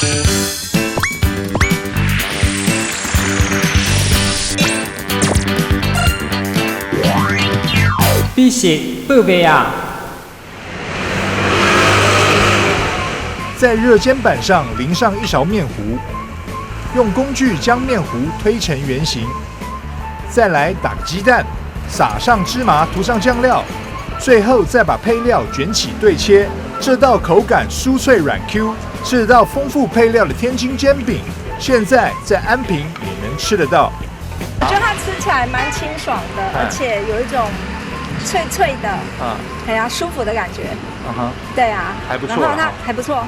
美食报卖啊！在热煎板上淋上一勺面糊，用工具将面糊推成圆形，再来打个鸡蛋，撒上芝麻，涂上酱料，最后再把配料卷起对切。这道口感酥脆软 Q， 是道丰富配料的天津煎饼，现在在安平也能吃得到。我觉得它吃起来蛮清爽的，而且有一种脆脆的，很舒服的感觉。对啊，还不错。然后它还不错，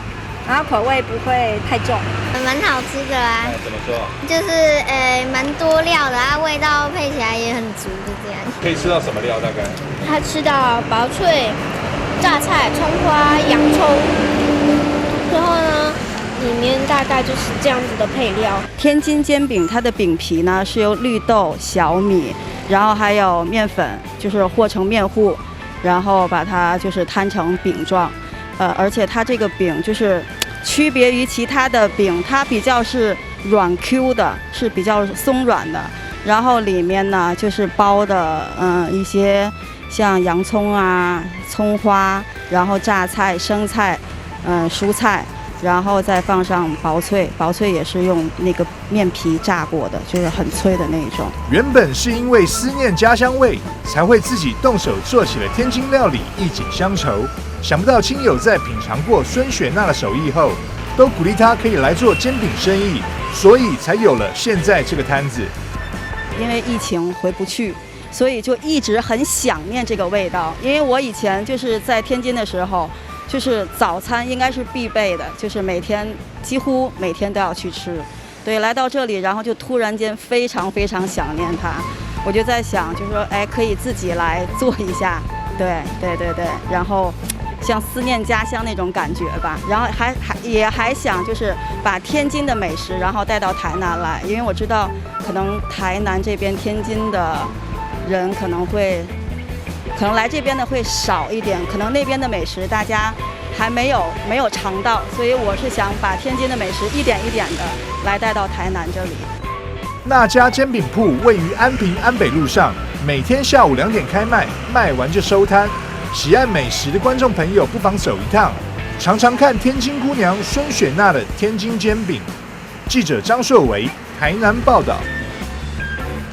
然后口味不会太重，蛮好吃的啊。怎么说？就是蛮多料的啊，味道配起来也很足，就这样。可以吃到什么料？大概？它吃到薄脆、榨菜、葱花、洋葱，然后呢，里面大概就是这样子的配料。天津煎饼它的饼皮呢是由绿豆、小米，然后还有面粉，就是和成面糊，然后把它就是摊成饼状。而且它这个饼就是区别于其他的饼，它比较是软 Q 的，是比较松软的。然后里面呢就是包的一些像洋葱啊、葱花，然后榨菜、生菜、蔬菜，然后再放上薄脆，薄脆也是用那个面皮炸过的，就是很脆的那种。原本是因为思念家乡味，才会自己动手做起了天津料理，一解乡愁。想不到亲友在品尝过孙雪娜的手艺后，都鼓励她可以来做煎饼生意，所以才有了现在这个摊子。因为疫情回不去，所以就一直很想念这个味道。因为我以前就是在天津的时候，就是早餐应该是必备的，就是几乎每天都要去吃。对，来到这里，然后就突然间非常非常想念它。我就在想，就是说，可以自己来做一下。对，然后像思念家乡那种感觉吧。然后还想就是把天津的美食，然后带到台南来，因为我知道可能台南这边天津的人可能来这边的会少一点，可能那边的美食大家还没有尝到，所以我是想把天津的美食一点一点的来带到台南这里。那家煎饼铺位于安平安北路上，每天下午2点开卖，卖完就收摊。喜爱美食的观众朋友不妨走一趟，尝尝看天津姑娘孙雪娜的天津煎饼。记者张硕维，台南报道。